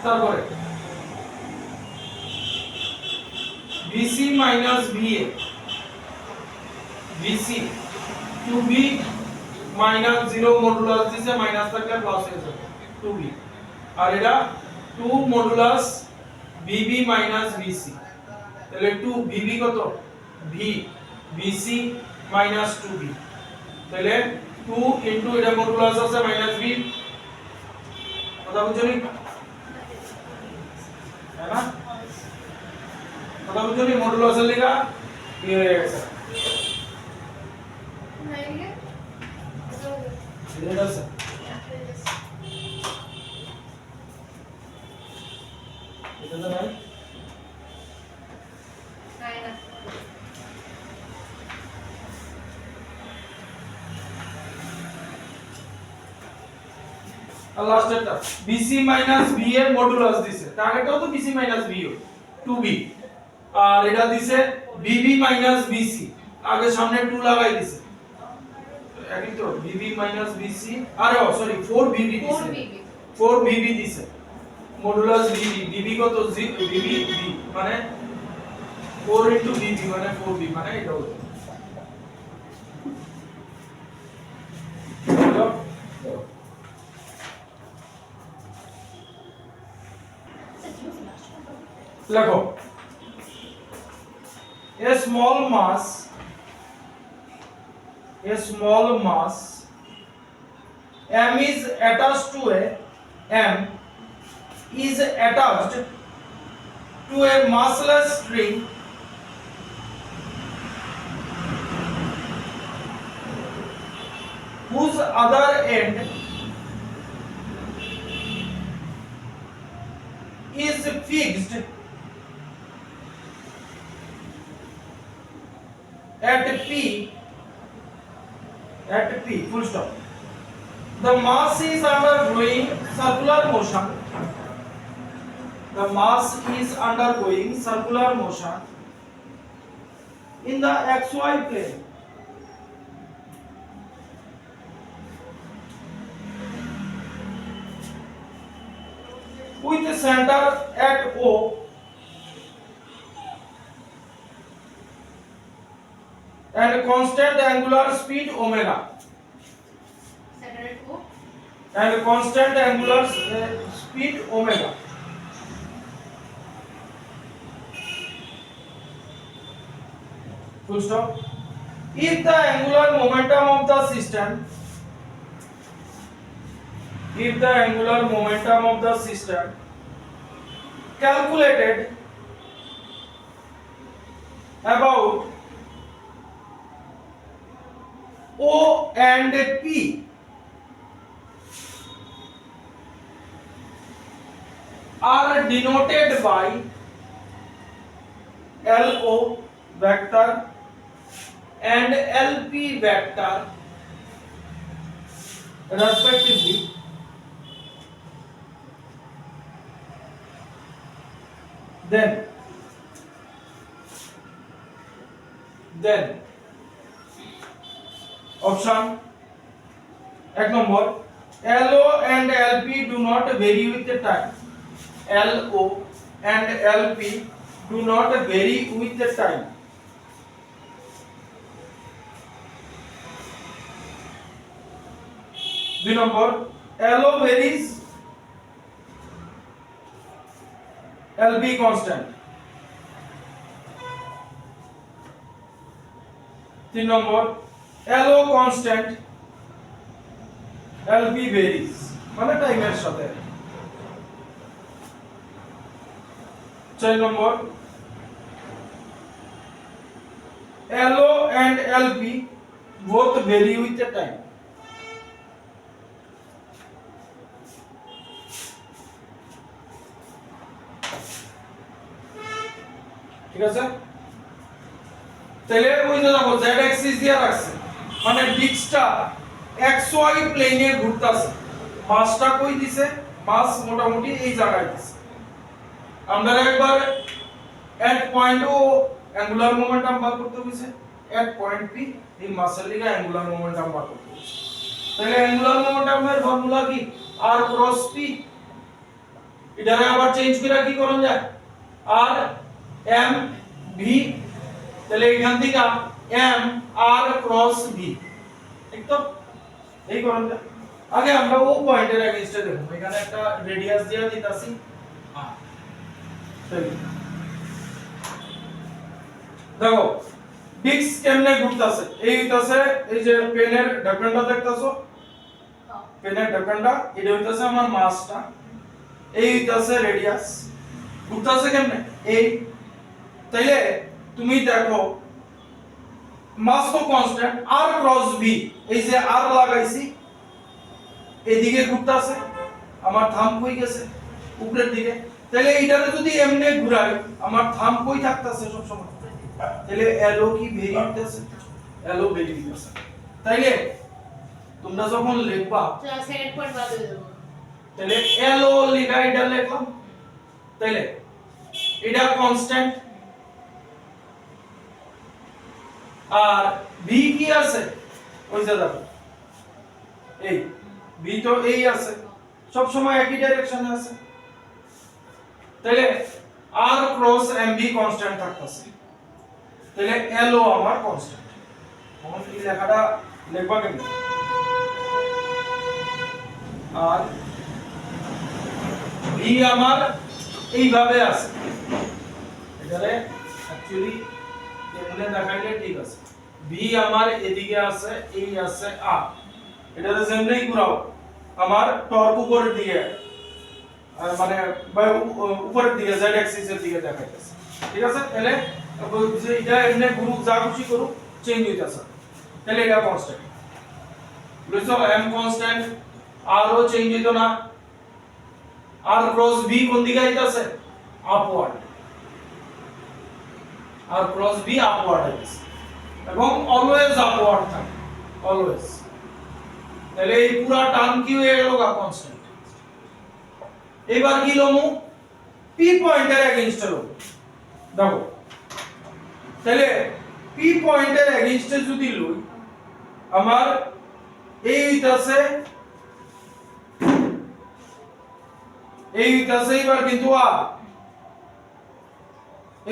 তারপরে BC minus VA BC 2B minus 0 modulus দিছে মাইনাস থাকলে প্লাস হয়ে যাবে 2B আর এটা 2 মডুলাস BB মাইনাস BC তাহলে 2 BB কত V BC মাইনাস 2B তাহলে 2 ইনটু এটা মডুলাস আছে মাইনাস B কথা বুঝছনি है ना কথা বুঝছনি মডুলাসের লেখা কি হয়ে গেছে नहीं এটা আছে এটা তো নাই ना আর লাস্টেরটা BC মাইনাস V এর মডুলাস দিছে টার্গেটও তো BC মাইনাস V 2B আর এটা দিছে BB মাইনাস BC আগে সামনে 2 লাগাই দিছে একই তো BB মাইনাস BC আরে সরি 4BB দিছে 4BB দিছে মডুলাস BB BB কত BB B মানে 4 ইনটু BB মানে 4B মানে এটা হলো লেখো a small mass m is attached to a m is attached to a massless string whose other end is fixed at P full stop. The mass is undergoing circular motion. The mass is undergoing circular motion in the xy plane. With the center at O and constant angular speed omega सेटरेट को and constant angular speed omega. Full stop. If the angular momentum of the system calculated about O and P are denoted by LO vector and LP vector respectively, then then option 1 number LO and LP do not vary with the time. LO and LP do not vary with the time. The number LO varies, LP constant. The number LO constant, LP varies মানে টাইমের সাথে। 4 নম্বর LO and LP both vary with the time. ঠিক আছে, তাহলে ওই যে দেখো z Axis দিয়ে রাখছে মানে ডিস্কটা xy প্লেনে ঘুরতাছে, মাসটা কই দিছে, মাস মোটামুটি এই জায়গায় দিছে। আমরা একবার এট পয়েন্ট ও অ্যাঙ্গুলার মোমেন্টাম বার করতে হইছে, এট পয়েন্ট পি এই মাসের লিগে অ্যাঙ্গুলার মোমেন্টাম বার করতে হইছে। তাহলে অ্যাঙ্গুলার মোমেন্টামের ফর্মুলা কি, r ক্রস p। এটারে আবার চেঞ্জ করে কি করন যায়, r m v। তাহলে এখান থেকে m r ক্রস v, ঠিক তো? এই করন যায়। আগে আমরা ও পয়েন্টের এগেইনস্টে দেখব, এখানে একটা রেডিয়াস দিয়া দিতাছি r। দেখো ডিস্ক কেমনে ঘুরতাছে, এই হইতাছে এই যে পেনের ঢাকনটা দেখতাছো, পেনের ঢাকনটা এটা হইতাছে আমার মাসটা, এই হইতাছে রেডিয়াস, ঘুরতাছে কেমনে এই। তাইলে তুমি দেখো মাস তো কনস্ট্যান্ট, r ক্রস v, এই যে r লাগাইছি এদিকে ঘুরতাছে, আমার থাম কই গেছে উপরের দিকে। তাহলে এইটারে যদি এমনে ঘুরাই আমার থাম কই থাকতাছে সব সময়, তাহলে LO কি ভেরি হইতাছে, LO ভেরি হইতাছে। তাইলে তোমরা যখন লিখবা সেকেন্ড পয়েন্ট বাদ দিয়ে দেব, তাহলে LO লিখা এটা লিখলাম, তাইলে এটা কনস্ট্যান্ট আর v কি আছে ওই যে দেখো এই v তো এই আছে, সব সময় একই ডাইরেকশনে আছে। তাহলে r ক্রস mv কনস্ট্যান্ট থাকতেছে, তাহলে LO আমার কনস্ট্যান্ট। এখন এই লেখাটা লিখবা কেমনে, আর v আমার এইভাবে আছে, এটারে অ্যাকচুয়ালি এমনে দেখাইলে ঠিক আছে। v আমার এদিকে আছে, এই আছে r, এটারে যেমনেই ঘোরাও আমার টর্ক উপরের দিকে মানে উপরের দিকে z অ্যাক্সিসের দিকে দেখাইতেছে, ঠিক আছে? তাহলে যে এটা এমনি গ্রুপ যা খুশি করুক চেঞ্জ হইতাছে, তাহলে এটা কনস্ট্যান্ট বুঝছো, m কনস্ট্যান্ট, r ও চেঞ্জ হইতো না, r ক্রস v কোন দিকে আইতাছে, upward, r cross v upward আইতাছে এবং অলওয়েজ আপওয়ার্ড থাকে, অলওয়েজ। তাহলে এই পুরো টার্ম কি হয়ে গেল কনস্ট্যান্ট। এবার কি লমু, p পয়েন্টের এগেইনস্টে লমু। দেখো তাহলে p পয়েন্টের এগেইনস্টে যদি লই আমার এই হইতাছে এবার কিন্তু r,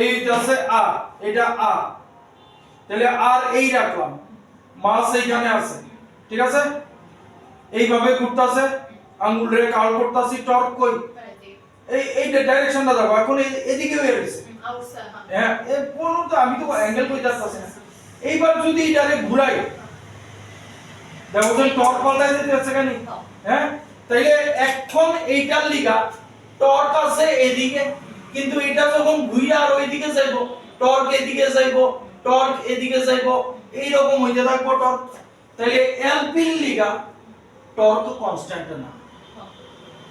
এই হইতাছে r, এটা r। তাহলে r এই রাখলাম, মাস এইখানে আছে, ঠিক আছে? এইভাবে ঘুরতাছে, আঙ্গুল রে কার্ল করতাছি, টর্ক কই এই ডাইরেকশনটা দেখো, এখন এদিকে হয়ে গেছে, হ্যাঁ এই কোন তো আমি তো অ্যাঙ্গেল কই যাচ্ছে না। এইবার যদি এটারে ঘুরাই দেখো যে টর্ক পাল্টাই যাচ্ছে কেন, হ্যাঁ? তাইলে এখন এইটার লিগা টর্ক আছে এদিকে, কিন্তু এটা যখন ঘুরে আর ওইদিকে যাইবো টর্ক এদিকে যাইবো, টর্ক এদিকে যাইবো, এই রকম হইতে থাকবো টর্ক। তাহলে এলপি এর লিগা টর্ক কনস্ট্যান্ট না,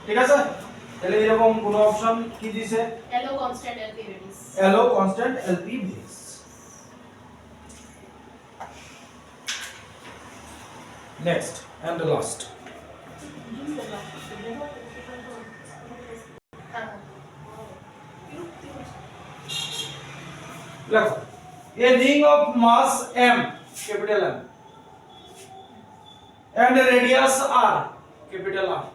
ঠিক আছে? তাহলে এরকম কোন অপশন কি দিছে, LO constant LP varies, LO constant LP varies. Next and last, লেখো a ring of mass m, capital M, and radius r, capital R,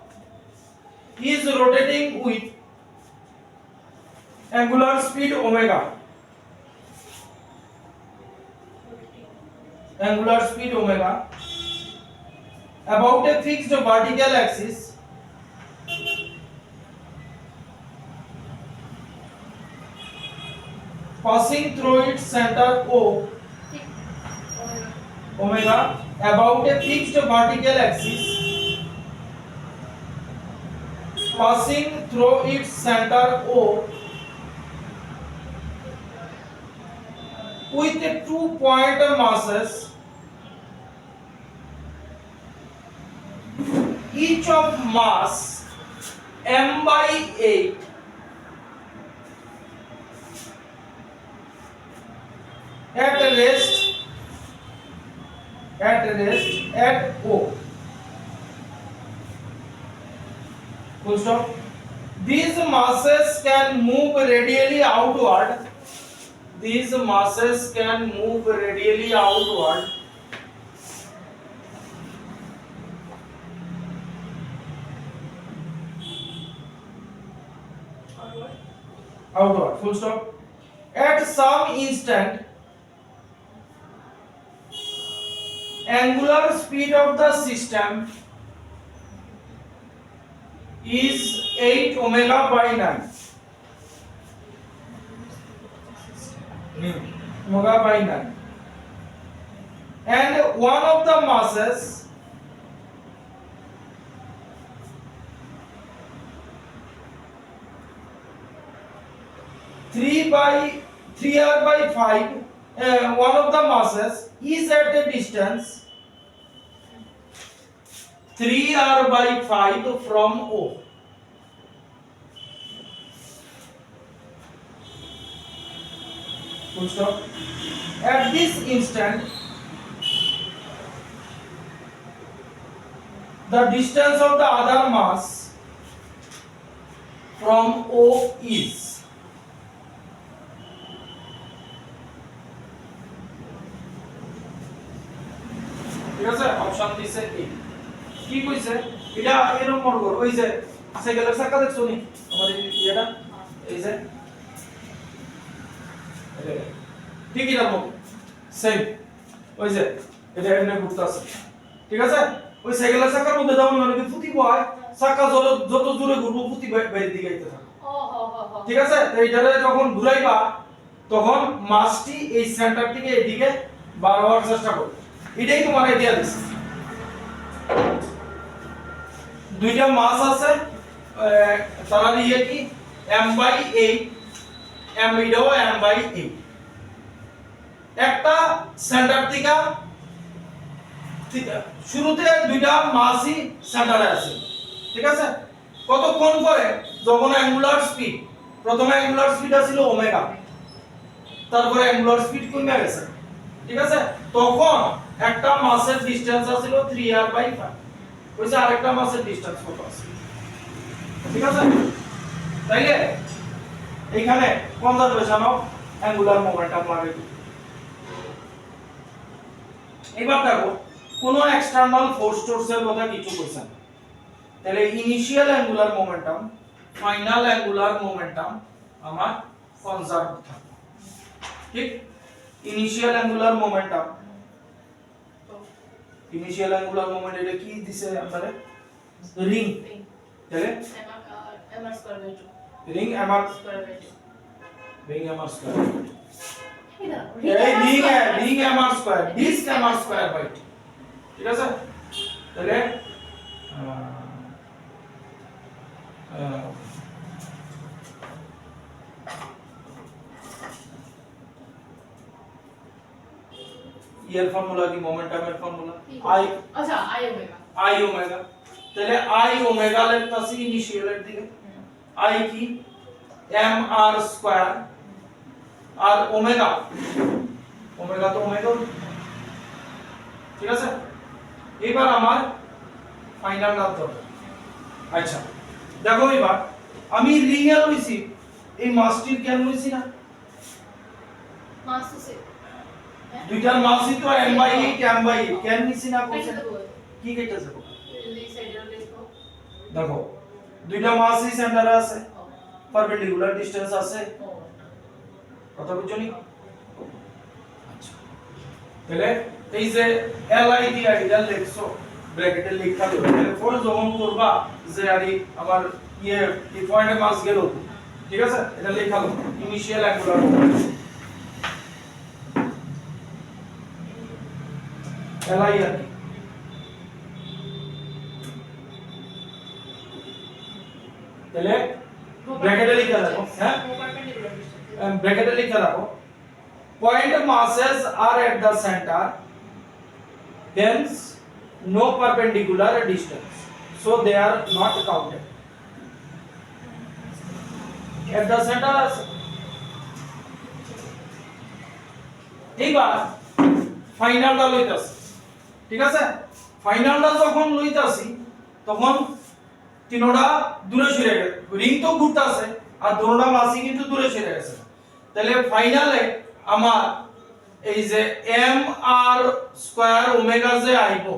is rotating with angular speed omega, about a fixed vertical axis passing through its center O, omega, about a fixed vertical axis passing through its center O with a 2-point masses, each of mass m/8 at rest at O. Full stop. These masses can move radially outward. Full stop. At some instant, angular speed of the system is 8 omega by 9. Omega by 9. And one of the masses one of the masses is at a distance 3r/5 from O. Full stop. At this instant, the distance of the other mass from O is ঠিক আছে option দিছে এ কি কইছে এটা এরকম মনে করো ওই যে সাইকেলের চাকা দেখছো নি আমাদের এটা এই যে ঠিক এর মত সেম ওই যে এটা এমনি ঘুরতাছে ঠিক আছে ওই সাইকেলের চাকার মধ্যে যেমন মানে ফুটি বয় চাকা যত জোরে ঘুরবো ফুটি বাইরের দিকে যাইতে থাকে ঠিক আছে তো এইটারে যখন ঘুরাইবা তখন মাসটি এই সেন্টার থেকে এদিকে বার হওয়ার চেষ্টা করবে এটাই তোমার আইডিয়া দিছে দুইটা মাস আছে তারা দিয়ে কি m/8 m এটাও m/8 একটা সেন্টার থেকে শুরুতে দুইটা মাসই সেন্টারে আছে ঠিক আছে কতক্ষণ পরে যখন অ্যাঙ্গুলার স্পিড প্রথমে অ্যাঙ্গুলার স্পিড ছিল ওমেগা তারপরে অ্যাঙ্গুলার স্পিড কমে গেছে ঠিক আছে তখন একটা মাসের ডিসটেন্স ছিল 3r/5 কইছে আরেকটা মাসের ডিসটেন্স কত আছে ঠিক আছে তাইলে এখানে কনজারভেশন অফ অ্যাঙ্গুলার মোমেন্টাম লাগে এবার দেখো কোন এক্সটারনাল ফোর্স টোর্সের কথা কিছু কইছেন তাহলে initial angular momentum final angular momentum আমার কনজার্ভ থাকবে ঠিক ইনিশিয়াল অ্যাঙ্গুলার মোমেন্টাম এটা কি দিছে আমারে রিং তাহলে mr square by 2 ring mr square by 2 ring mr square disk mr square by 2 ঠিক আছে তাহলে এর ফর্মুলা কি মোমেন্টামের ফর্মুলা i আচ্ছা i ওমেগা তাহলে i ওমেগা লিখতাছি ইনিশিয়ালের দিকে i কি mr স্কয়ার আর ওমেগা তো ওমেগা ঠিক আছে এবার আমার ফাইনাল নাম তো আচ্ছা দেখো এবার আমি রিং এ লইছি এই মাসটির কেন লইছি না মাস তো সে দুইটার মাসই তো m/8 m/8 কেন নিছি না কোসে कैसे तो কি কেটেছে ये साइड और देखो দেখো দুইটা মাসই সেন্টারে আছে পারপেন্ডিকুলার ডিসটেন্স আছে কথা বুঝছনি আচ্ছা তাহলে এই যে li দিয়া এটা লিখছো ব্র্যাকেটে লেখা দেব তাহলে পরে যখন করবা যে আরে আমার এই পয়েন্টে মাস গেল ঠিক আছে এটা লেখা দেব ইনিশিয়াল অ্যাঙ্গুলার li আর কি তাহলে ব্র্যাকেটে লিখে রাখো হ্যাঁ वो परपेंडिकुलर डिस्टेंस ব্র্যাকেটে লিখে রাখো point masses are at the center hence no perpendicular distance so they are not counted at the center আছে এইবার ফাইনালটা লইতাছি ঠিক আছে ফাইনালটা যখন লইতাছি তখন তিনটা দূরে সরে গেছে রিং তো ঘুরতাছে আর দুটোটা মাসি কিন্তু দূরে সরে গেছে তাহলে ফাইনালে আমার এই যে m r স্কয়ার ওমেগা যে আইবো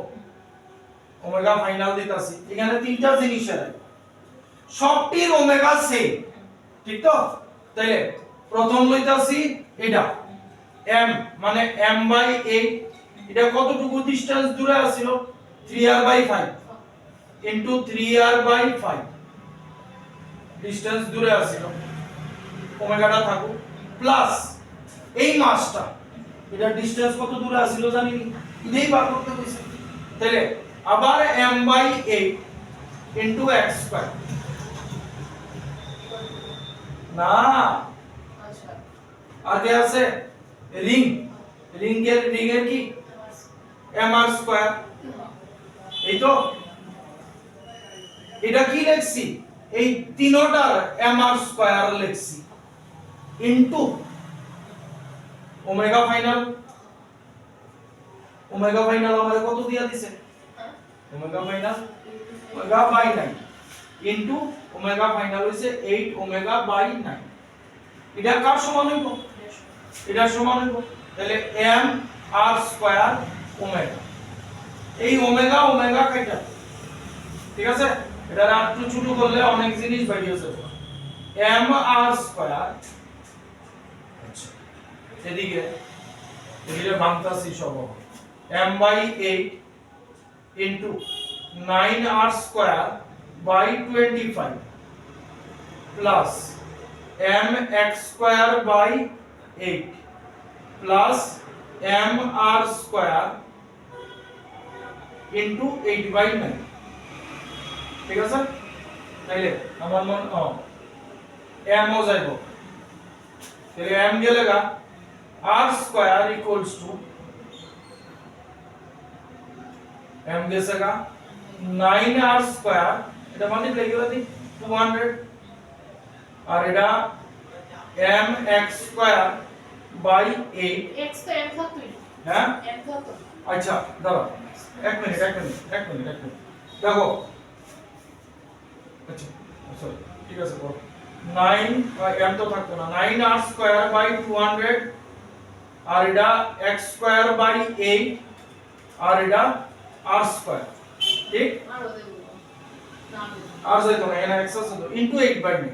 ওমেগা ফাইনাল দিতাছি এখানে তিনটা জিনিস আছে সবটির ওমেগা সেম ঠিক তো তাইলে প্রথম লইতাছি এটা m মানে m/8 এটা কতটুকু ডিসটেন্স দূরে আছিল 3r/5 into 3r/5 ডিসটেন্স দূরে আছিল ওমেগাটা থাকুক প্লাস এই মাসটা এটা ডিসটেন্স কত দূরে আছিল জানি এটাই বার করতে কইছে তাহলে আবার m/8 into x² না अच्छा আর কি আছে রিং রিং এর কি mr² এই তো এটা কি লিখছি এই তিনটার mr² লিখছি ইনটু ওমেগা ফাইনাল আমারে কত দিয়া দিছে omega final omega by 9 into omega final হইছে 8 ওমেগা বাই 9 এটা কার সমান হইব এটা সমান হইব তাহলে m r² ওমেগা এই ওমেগা কাইটা ঠিক আছে এটা একটু ছোট করলে অনেক জিনিস বেরিয়ে যাবে m r² আচ্ছা এদিকে ভাঙতাছি সব m/8 into 9r² by 25 plus mx² by 8 plus mr² into 8 by 9 ঠিক আছে তাইলে আমার মন m हो जाएगा তাহলে m গেলেগা r² equals to m গেছেগা 9r² এটা মানে লিখে দিই 200 আর এটা mx² by 8 x तो m था तो হ্যাঁ m था तो আচ্ছা দাঁড়াও এক মিনিট দেখো আচ্ছা সরি ঠিক আছে বল 9 m তো থাকতো না 9r² by 200 আর এটা x² by 8 আর এটা r² ঠিক আর ওদের নাম আর যাইতো না এখানে x আছে তো ইনটু 8 by 9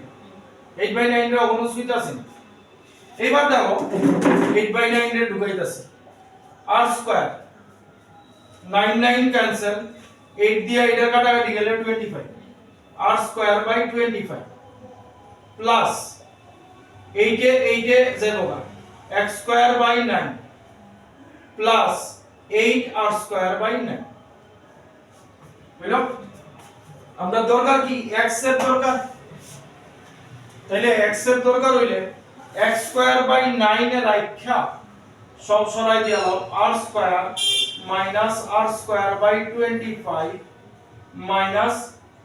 8 by 9 এর অবনস হইতা আছে এইবার দেখো 8 by 9 এর ঢুকাইতাছে r² 9 9 ক্যান্সেল 8 দিয়ে এটা কাটাকাটি গেলে 25 r² by 25 প্লাস 8 এ যাবো x² by 9 plus 8 r² by 9 বুঝলো আমরা দরকার কি x এর দরকার তাহলে x এর দরকার হইলে x² by 9 এর রাখা সব সরাই দিলাম r² minus r² by 25 minus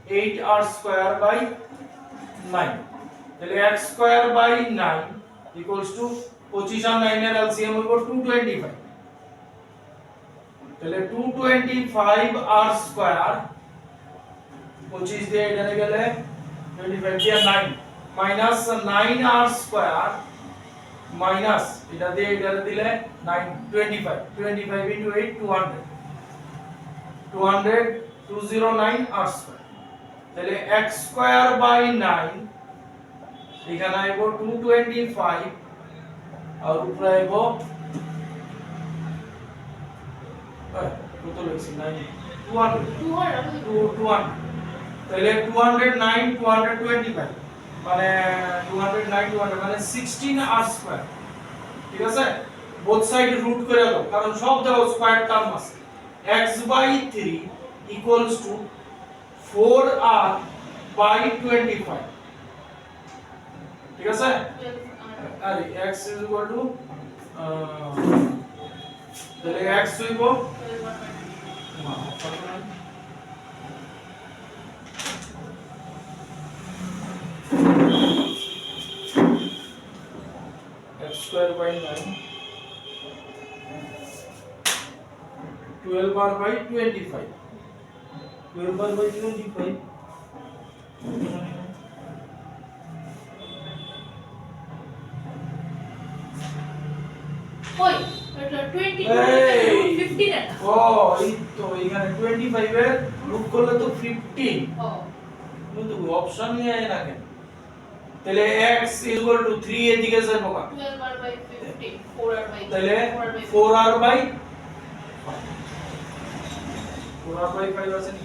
8r² by 9 তাহলে x² by 9 equals to 25 আর 9 এর LCM হইব 225 তাহলে 225r² 25 দিয়ে এখানে গেলে 25 দিয়ে 9 minus 9r² মাইনাস এটা দিয়ে এটা দিলে 9 25 25 into 8 200 200 209 r স্কয়ার তাহলে x স্কয়ার বাই 9 এখানে আইব 225 আর উপরে আইব কত লিখছি 9 200 200 তাহলে 209 225 মানে 209 200 মানে 16 r স্কয়ার ঠিক আছে বোথ সাইড রুট করে দাও কারণ সব জায়গায় স্কয়ার টার্ম আছে x by 3 equals to 4r by 25 ঠিক আছে আরে x ইজ ইকুয়াল টু তাহলে x হইব x square by 9 12 bar by 25 12 bar by 25 ওই এটা 20 এই 15 এটা ও এই তো এখানে 25 এর রুট করলে তো 15 ও কিন্তু অপশন নিয়ে আয় না কেন তাহলে x 3 এদিকে যাবো না 12 by 15 4r by তাহলে 4r by 4r by 5 আছে নি